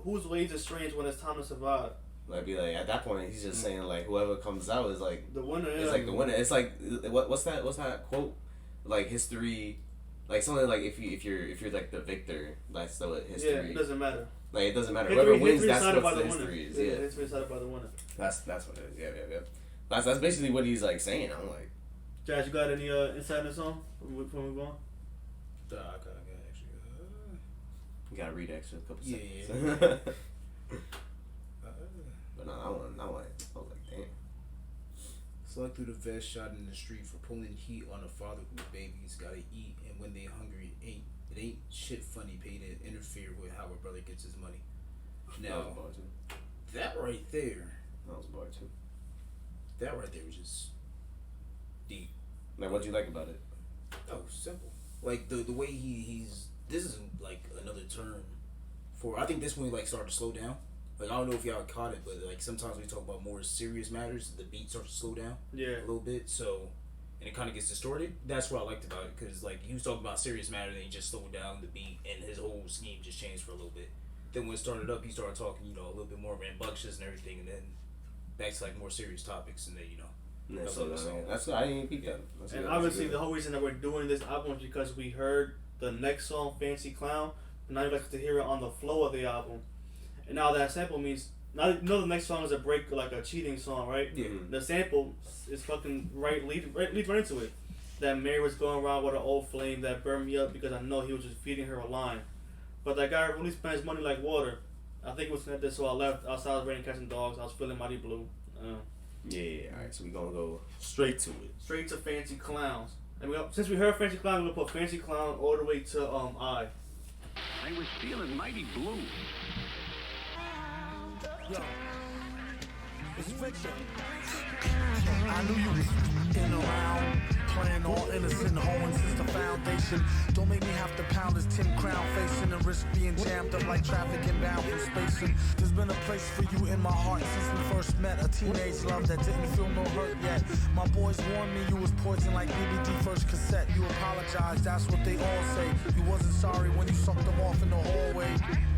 Whose ways are strange when it's time to survive? Like, be like, at that point, he's just saying like whoever comes out is like the winner. It's like the winner. It's like what's that quote? Like history, like something like if you're like the victor, that's the history. Yeah, it doesn't matter. Like it doesn't matter. History, Whoever wins, that's what what the history is. Yeah, Yeah, history decided by the winner. That's what it is. Yeah. That's basically what he's like saying. I'm like, Josh, you got any insight on the song before we go on? I got actually. You gotta read extra a couple seconds. Yeah. But no, I was like, damn. Slug through the vest, shot in the street for pulling heat on a father whose babies gotta eat, and when they hungry, it ain't shit funny pay to interfere with how a brother gets his money. Now, that right there. That was a bar too. That right there was just deep. Like, what'd you like about it? Oh, simple. Like the way he's. This is like another term for. I think this one like started to slow down. Like I don't know if y'all caught it, but like sometimes we talk about more serious matters, the beat starts to slow down a little bit. So, and it kind of gets distorted. That's what I liked about it, because like he was talking about serious matters and he just slowed down the beat, and his whole scheme just changed for a little bit. Then when it started up, he started talking, a little bit more rambunctious and everything, and then back to like more serious topics, and then That's I didn't peep that. And obviously the whole reason that we're doing this album is because we heard the next song, Fancy Clown, and now you like to hear it on the flow of the album. And now that sample means, now you know the next song is a break, like a cheating song, right? Yeah. The sample is fucking leads right into it. That Mary was going around with an old flame that burned me up because I know he was just feeding her a line. But that guy really spends money like water. I think it was connected, so I left outside of raining catching dogs. I was feeling mighty blue. Yeah, alright, so we're gonna go straight to it. Straight to Fancy Clowns. And since we heard Fancy Clown, we're gonna put Fancy Clown all the way to I. I was feeling mighty blue. Yo, it's Victor. I knew you was in around, playing all innocent, hoeing since the foundation. Don't make me have to pound this 10 crown facing and risk being jammed up like traffic inbound from spacing. There's been a place for you in my heart since we first met. A teenage love that didn't feel no hurt yet. My boys warned me you was poison like BBD first cassette. You apologized, that's what they all say. You wasn't sorry when you sucked them off in the hallway.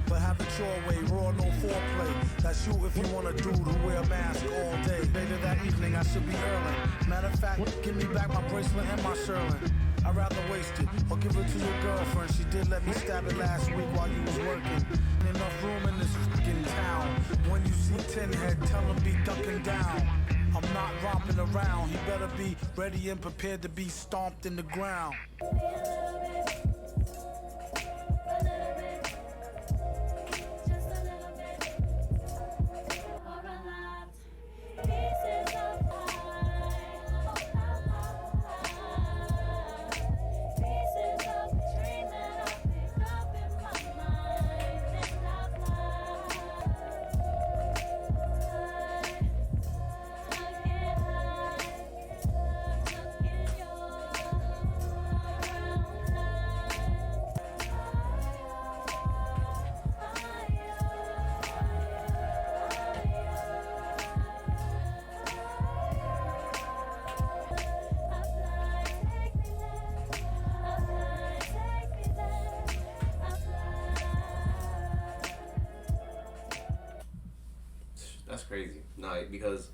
But have it your way, raw, no foreplay. That's you if you want a dude who wear a mask all day. Later that evening, I should be early. Matter of fact, give me back my bracelet and my Sherlin. I'd rather waste it or give it to your girlfriend. She did let me stab it last week while you was working. Enough room in this fucking town. When you see Tin Head, tell him be ducking down. I'm not romping around. He better be ready and prepared to be stomped in the ground. That's crazy. No, because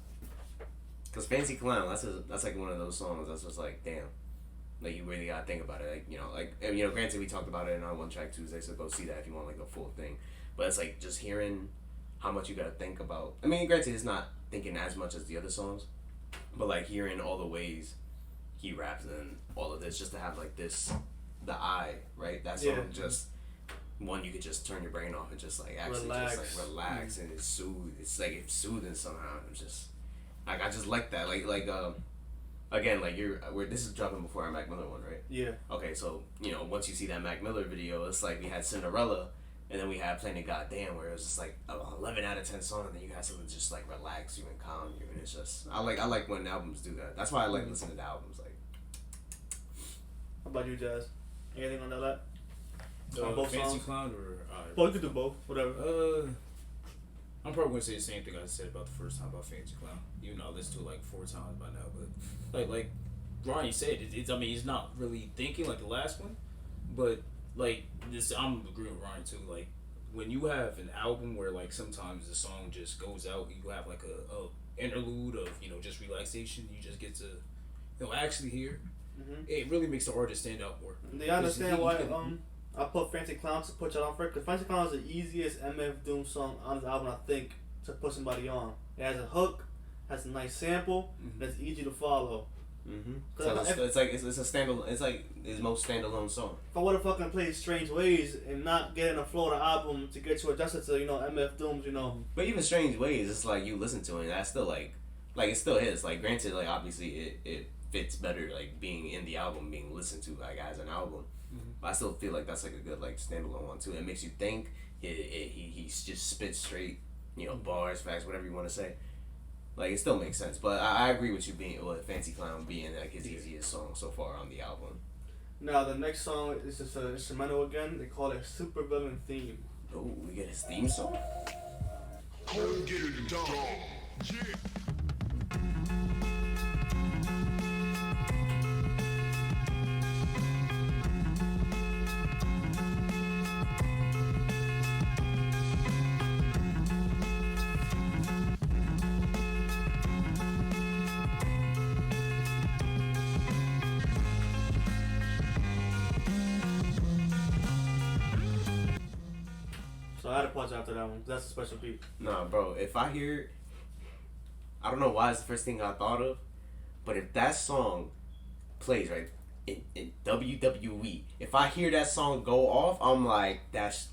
Fancy Clown, that's like one of those songs that's just like, damn, like you really gotta think about it. Like granted we talked about it in our One Track Tuesday, so go see that if you want like the full thing. But it's like just hearing how much you gotta think about. I mean, granted it's not thinking as much as the other songs, but like hearing all the ways he raps and all of this, just to have like this, the I, right? That song just. One, you could just turn your brain off and just like actually relax. Just like relax and it's soothing somehow. It's just like I just like that. Again, like this is dropping before our Mac Miller one, right? Yeah. Okay, so once you see that Mac Miller video, it's like we had Cinderella, and then we had Plain Goddamn, where it was just like an 11 out of 10 song, and then you had something just like relax you and calm you, and it's just I like when albums do that. That's why I like listening to albums. Like, how about you, Jazz? Anything on that? Both Fancy songs? Clown or well, you could do both, whatever. I'm probably gonna say the same thing I said about the first time about Fancy Clown. Even though I listened to it like 4 times by now, but like Ronnie said, it's I mean he's not really thinking like the last one, but like this, I'm agreeing with Ryan too. Like when you have an album where like sometimes the song just goes out, you have like a interlude of just relaxation. You just get to actually hear. Mm-hmm. It really makes the artist stand out more. Do you understand why I put Fancy Clown to put y'all on first? Because Fancy Clown is the easiest MF Doom song on his album, I think, to put somebody on. It has a hook, has a nice sample, that's easy to follow. Mm-hmm. So it's a standalone. It's like his most standalone song. If I would have fucking played Strange Ways and not getting a Florida album to get you adjusted to MF Doom's But even Strange Ways, it's like you listen to it, and that's still like it still hits. Like granted, like obviously it fits better like being in the album, being listened to like as an album. Mm-hmm. But I still feel like that's like a good like standalone one too. It makes you think. He just spits straight, bars, facts, whatever you want to say. Like it still makes sense, but I agree with you with Fancy Clown being like his easiest song so far on the album. Now the next song is just an instrumental again. They call it Supervillain Theme. Oh, we get his theme song. Go get it done. Yeah. So I had to pause after that one. That's a special beat. Nah, bro. If I hear, I don't know why it's the first thing I thought of, but if that song plays right in WWE, if I hear that song go off, I'm like, that's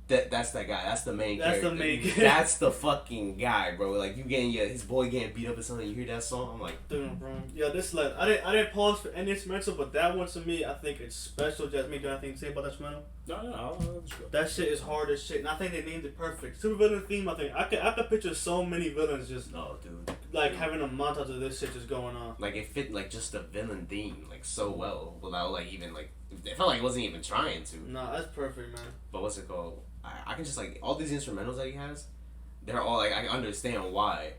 that guy. That's the main character. That's the main character. That's the fucking guy, bro. Like you getting his boy getting beat up or something. You hear that song, I'm like, damn, bro. Yeah, this like I didn't pause for any instrumental, but that one to me, I think it's special. Jasmine, do you have anything to say about that instrumental? No. That shit is hard as shit, and I think they named it perfect. Supervillain Theme. I think I could picture so many villains just having a montage of this shit just going on. Like it fit like just the villain theme like so well without like even like it felt like it wasn't even trying to. Nah, that's perfect, man. But what's it called? I can just like all these instrumentals that he has, they're all like I understand why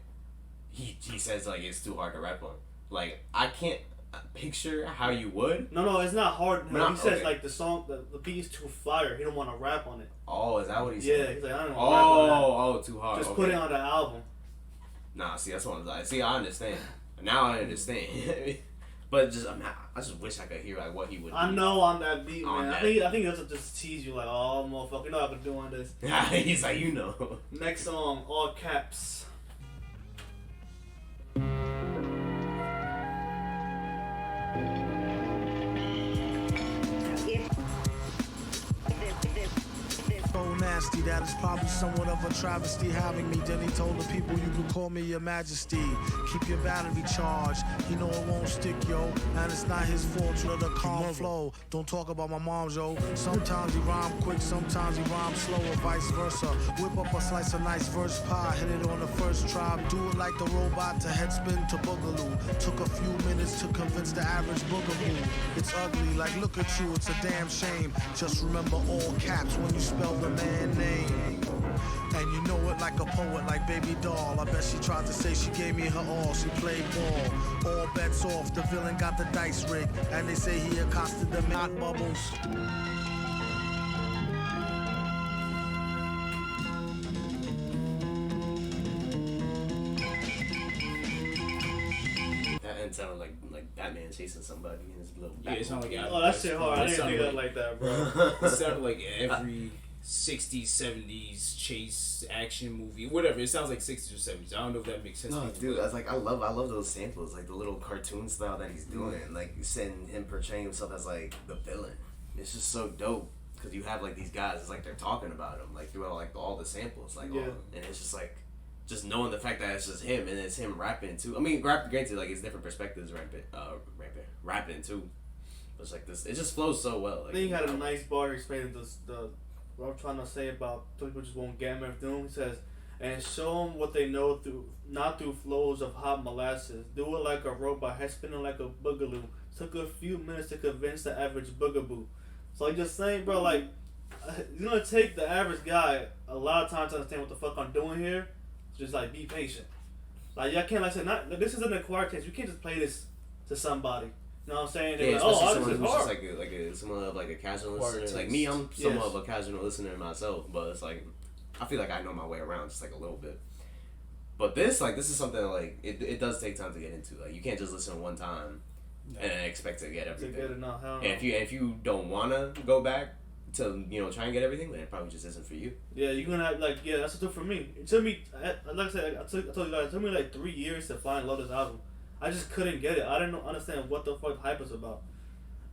he says like it's too hard to rap on. Like I can't picture how you would. No, it's not hard. No, he says like the song, the beat is too fire. He don't want to rap on it. Oh, is that what he said? Yeah, he's like I don't want to rap on that. Oh, too hard. Just put it on the album. Nah, see that's what I'm like. See, I understand. Now I understand. But I just wish I could hear like what he would. I know on that beat, man. I think that's just tease you like, oh motherfucker, you know I could do on this. He's like, Next song, all caps. So nasty that it's probably somewhat of a travesty having me. Then he told the people you can call me your majesty. Keep your battery charged. He know it won't stick, yo. And it's not his fault, let the calm flow. Don't talk about my mom, yo. Sometimes he rhyme quick, sometimes he rhyme slow, or vice versa. Whip up a slice of nice verse pie, hit it on the first try. Do it like the robot to head spin to boogaloo. Took a few minutes to convince the average boogaboo. It's ugly, like look at you, it's a damn shame. Just remember all caps when you spell the man name. And you know it like a poet, like Baby Doll. I bet she tried to say she gave me her all. She played ball. All bets off, the villain got the dice rigged. And they say he accosted them, not bubbles. That sounded like Batman chasing somebody in his little. Yeah, it sounded like. Oh, that shit hard. I didn't do that like that, bro. It sounded like every 60s, 70s chase action movie, whatever. It sounds like 60s or 70s. I don't know if that makes sense. No, dude, I was like, I love those samples, like the little cartoon style that he's doing, like sending him portraying himself as like the villain. It's just so dope because you have like these guys, it's like they're talking about him like throughout like all the samples, like and it's just like. Just knowing the fact that it's just him and it's him rapping too. I mean, granted, like it's different perspectives rapping too. But it's like this, it just flows so well. Like, I think he had a nice bar explaining what I'm trying to say about people just won't get MF Doom. He says, and show them what they know not through flows of hot molasses. Do it like a robot, head spinning like a boogaloo. Took a few minutes to convince the average boogaboo. So I'm just saying, bro, like it's gonna take the average guy a lot of time to understand what the fuck I'm doing here. Just like be patient. Like y'all can't this is an acquired taste. You can't just play this to somebody. You know what I'm saying? Yeah, They're like, especially oh, someone this who's is just hard. someone of like a casual Hard listener. Like taste. me, I'm somewhat of a casual listener myself, but it's like I feel like I know my way around just like a little bit. But this is something like it does take time to get into. Like you can't just listen one time and expect to get everything. And if you don't wanna go back to try and get everything, then it probably just isn't for you. Yeah, you're gonna have that's the thing for me. It took me, like I said, I told you guys, it took me like 3 years to finally love this album. I just couldn't get it. I didn't understand what the fuck hype is about.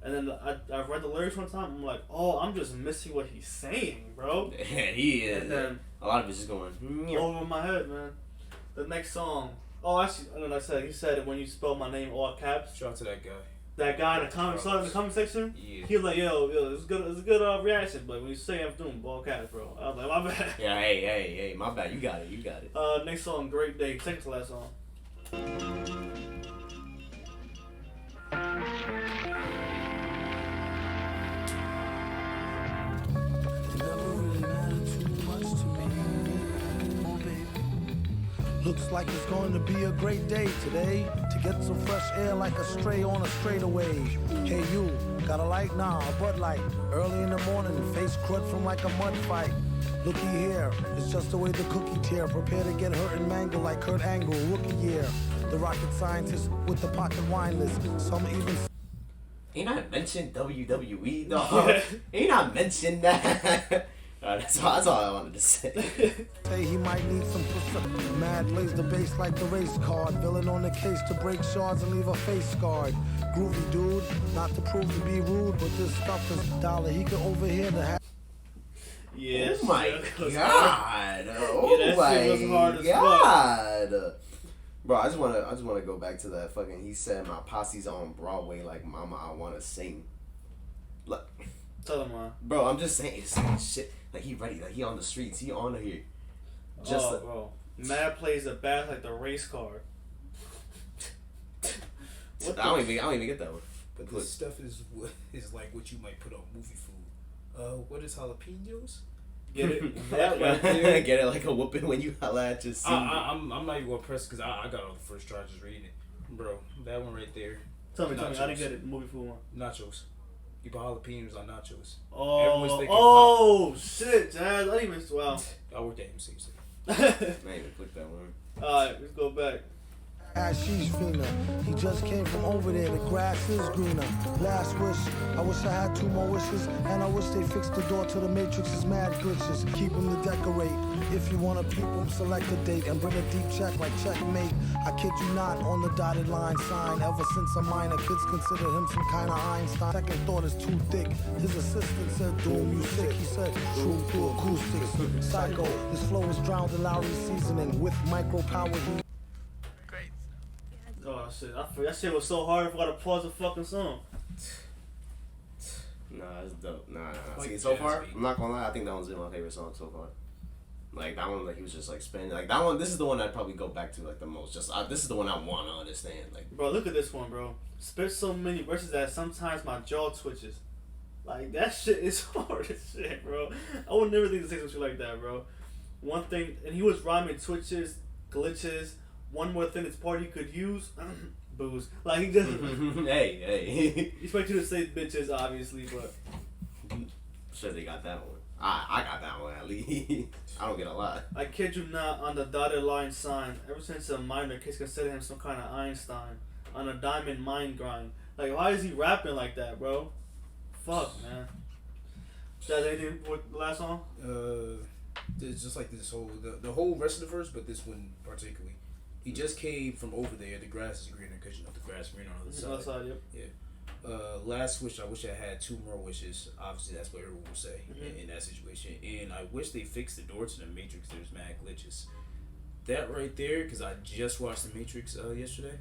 And then I read the lyrics one time. I'm like, oh, I'm just missing what he's saying, bro. Yeah, he is. And then a lot of it's just going over my head, man. The next song. Oh, actually, I don't know. He said it when you spell my name all caps. Shout out to that guy. That guy in the comment section. Yeah. He was like, yo, it's a good reaction, but when you say I'm doing all caps, bro, I was like, my bad. Yeah, hey, my bad. You got it. Next song, Great Day. Second to last song. Looks like it's going to be a great day today. To get some fresh air like a stray on a straightaway. Hey you, got a light? Nah, a Bud Light. Early in the morning, face crud from like a mud fight. Looky here, it's just the way the cookie tear. Prepare to get hurt and mangled like Kurt Angle, rookie year. The rocket scientist with the pocket wine list. Some even... Ain't I mentioned WWE, dog? Ain't I mentioned that? That's all I wanted to say. Say he might need some mad lays the bass like the race card. Villain on the case to break shards and leave a face scarred. Groovy dude, not to prove to be rude, but this stuff is dollar. He could overhear the Yes. Oh my god. Oh my god. Bro, I just wanna go back to that fucking he said my posse's on Broadway like mama I wanna sing. Look. Tell him, man. Bro, I'm just saying it's like shit. Like he ready, like he on the streets, he on here. Just bro. Mad plays the bass like the race card. I don't even get that one. But this stuff is like what you might put on movie food. What is jalapenos? Get it? That right there. Get it like a whooping when you holla at your scene. I'm not even gonna press because I got on the first try just reading it. Bro, that one right there. Tell me, I didn't get it. Movie food one. Nachos. You put jalapenos on nachos. Shit, Jazz. I didn't even. Wow. I worked at MC. I didn't even click that one. Alright, let's go back. Ashish Fina. He just came from over there, the grass is greener. Last wish, I wish I had 2 more wishes. And I wish they fixed the door to the Matrix's mad glitches. Keep them to decorate. If you wanna peep them, select a date and bring a deep check like checkmate. I kid you not, on the dotted line sign. Ever since a minor, kids consider him some kind of Einstein. Second thought is too thick. His assistant said, doom, you sick. He said, true through acoustics. Psycho, his flow is drowned in Lowry seasoning with micro power heat. Oh shit! That shit was so hard. I forgot to pause the fucking song. Nah, it's dope. Nah. See, so far, I'm not gonna lie. I think that one's been my favorite song so far. Like that one, like he was just like spinning. Like that one. This is the one I'd probably go back to like the most. This is the one I want to understand. Like, bro, look at this one, bro. Spit so many verses that sometimes my jaw twitches. Like that shit is hard as shit, bro. I would never think to say some shit like that, bro. One thing, and he was rhyming twitches, glitches. One more thing this party could use, booze. Like he just hey. He expect you to say bitches, obviously, but sure they got that one. I got that one at least. I don't get a lot. I kid you not, on the dotted line sign. Ever since a minor, kids consider him some kind of Einstein on a diamond mine grind. Like, why is he rapping like that, bro? Fuck, man. Does anything with the last song? It's just like this whole the whole rest of the verse, but this one particularly. He just came from over there. The grass is greener because the grass is greener on the other side. Yep. Yeah. Last wish. I wish I had 2 more wishes. Obviously, that's what everyone will say in that situation. And I wish they fixed the door to the Matrix. There's mad glitches. That right there, because I just watched the Matrix yesterday.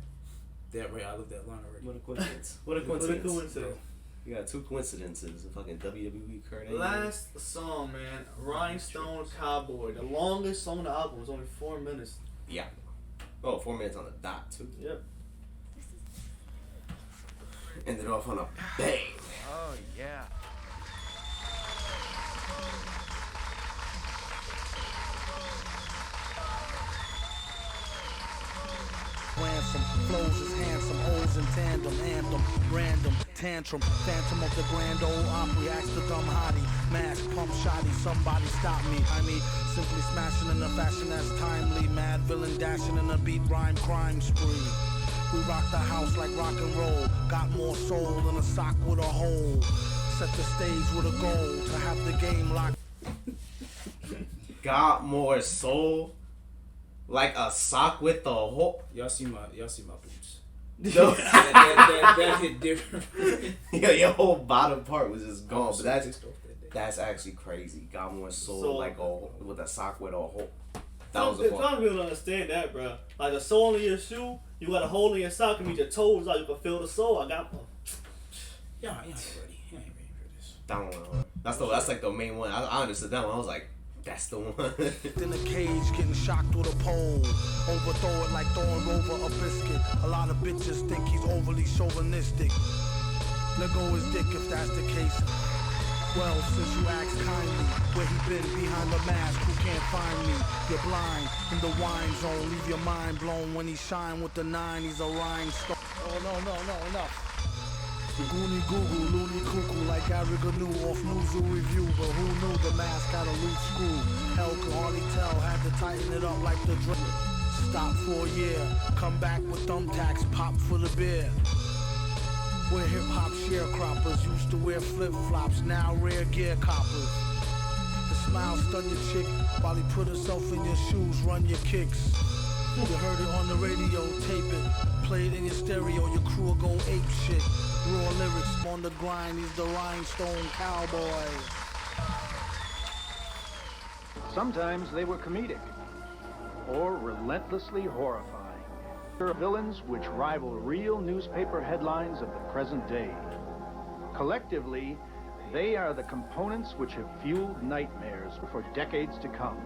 That right, I love that line already. What a coincidence! What a coincidence! You got 2 coincidences. A fucking WWE Kurt. Last song, man. Rhinestone Cowboy. The longest song on the album was only 4 minutes. Yeah. Oh, 4 minutes on the dot, too. Yep. Ended off on a bang. Oh, yeah. Ransom flows is handsome, O's in tandem, anthem, random, tantrum, phantom of the grand old opry, axe the dumb hottie, mask, pump shotty, somebody stop me. I mean, simply smashing in a fashion that's timely, mad villain dashing in a beat rhyme crime spree. We rock the house like rock and roll, got more soul than a sock with a hole. Set the stage with a goal to have the game locked. Got more soul, like a sock with a hole. Y'all see my boots. No. that hit different. Yeah, your whole bottom part was just gone, but that's actually crazy. Got more soul, like with a sock with a hole. That was a part. Some people don't understand that, bro. Like a sole in your shoe, you got a hole in your sock, and your toes out, you can feel the sole. I got one. Yeah, I ain't ready. I ain't ready for this. That one. That's like the main one. I understood that one. I was like, that's the one. In a cage, getting shocked with a pole. Overthrow it like throwing over a biscuit. A lot of bitches think he's overly chauvinistic. Let go his dick if that's the case. Well, since you asked kindly, where he been behind the mask, who can't find me? You're blind in the wine zone, leave your mind blown when he shine with the 9, he's a rhinestone. Oh, no, enough. Goonie Google, loony cuckoo like Gary Gnu off Newzoo Review, but who knew the mask had a loose screw? Hell could hardly tell, had to tighten it up like the drip. Stop for a year, come back with thumbtacks, pop for the beer. We're hip-hop sharecroppers, used to wear flip-flops, now rare gear coppers. The smile stun your chick, while he put himself in your shoes, run your kicks. You heard it on the radio, tape it, play it in your stereo, your crew will go ape shit. Raw lyrics on the grind, he's the Rhinestone Cowboy. Sometimes they were comedic or relentlessly horrifying. Villains which rival real newspaper headlines of the present day. Collectively, they are the components which have fueled nightmares for decades to come.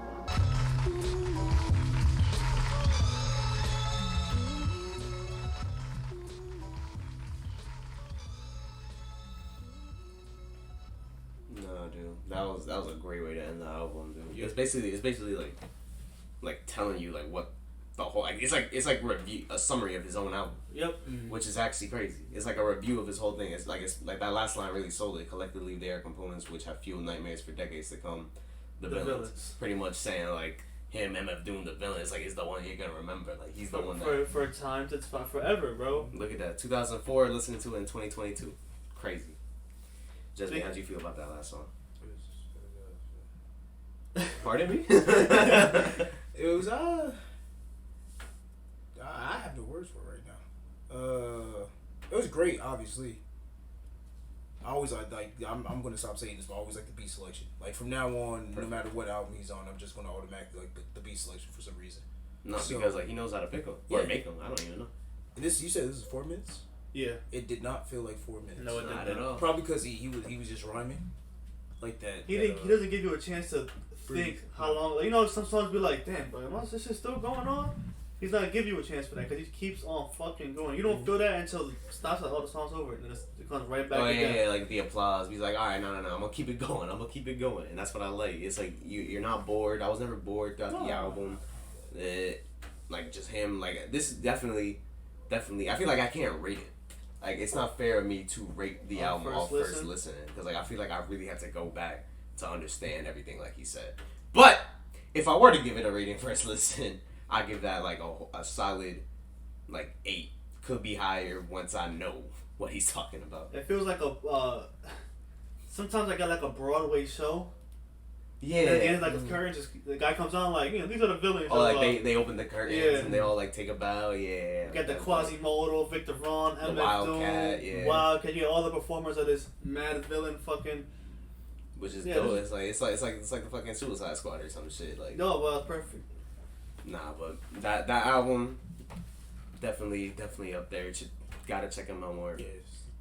No, dude, that was a great way to end the album, dude. It's basically like telling you like what the whole it's like review a summary of his own album. Yep. Which is actually crazy. It's like a review of his whole thing. It's like that last line really sold it. Collectively, they are components which have fueled nightmares for decades to come. The villains. Pretty much saying like him, MF Doom, the villain is the one you're gonna remember. Like he's the one that for time it's forever, bro. Look at that. 2004, listening to it in 2022. Crazy. Jasmine, how'd you feel about that last song? Pardon me? It was I have the words for it right now. It was great, obviously. I always I'm gonna stop saying this, but I always like the beat selection. Like from now on, no matter what album he's on, I'm just gonna automatically like the beat selection for some reason. No, because he knows how to pick them or make them. I don't even know. And you said this is 4 minutes? Yeah. It did not feel like 4 minutes. No, it did not at all. Probably because he was just rhyming, like that. He doesn't give you a chance to think how long. Like, you know, some songs be like, damn, but once this shit still going on. He's not gonna give you a chance for that because he keeps on fucking going. You don't feel that until it stops. Like, the song's over, and then it comes right back. Oh again. yeah, like the applause. He's like, all right, no, I'm gonna keep it going. And that's what I like. It's like you're not bored. I was never bored throughout the album. Like just him. Like this is definitely. I feel like I can't rate it. Like it's not fair of me to rate the album off first listening because like I feel like I really have to go back to understand everything like he said. But if I were to give it a rating first listen. I give that like a solid 8. Could be higher once I know what he's talking about. It feels like sometimes I got like a Broadway show. Yeah. And at the end, like the curtains, the guy comes on like, these are the villains. Oh, like they open the curtains and they all like take a bow. Yeah. You got the Quasimodo, Victor Vaughn, the Wildcat. Yeah. Wildcat. You got all the performers of this mad villain fucking. Which is dope. It's like the fucking Suicide Squad or some shit like. No, well, perfect. Nah, but that album definitely up there. You gotta check him out more. Yes.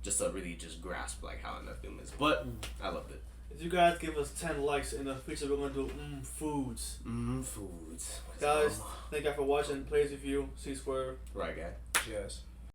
Just to really just grasp like how MF Doom is. But I loved it. If you guys give us 10 likes in the feature, we're gonna do foods. Foods. Guys, thank you for watching. Plays with you. C.swerv. Right, guy. Yes.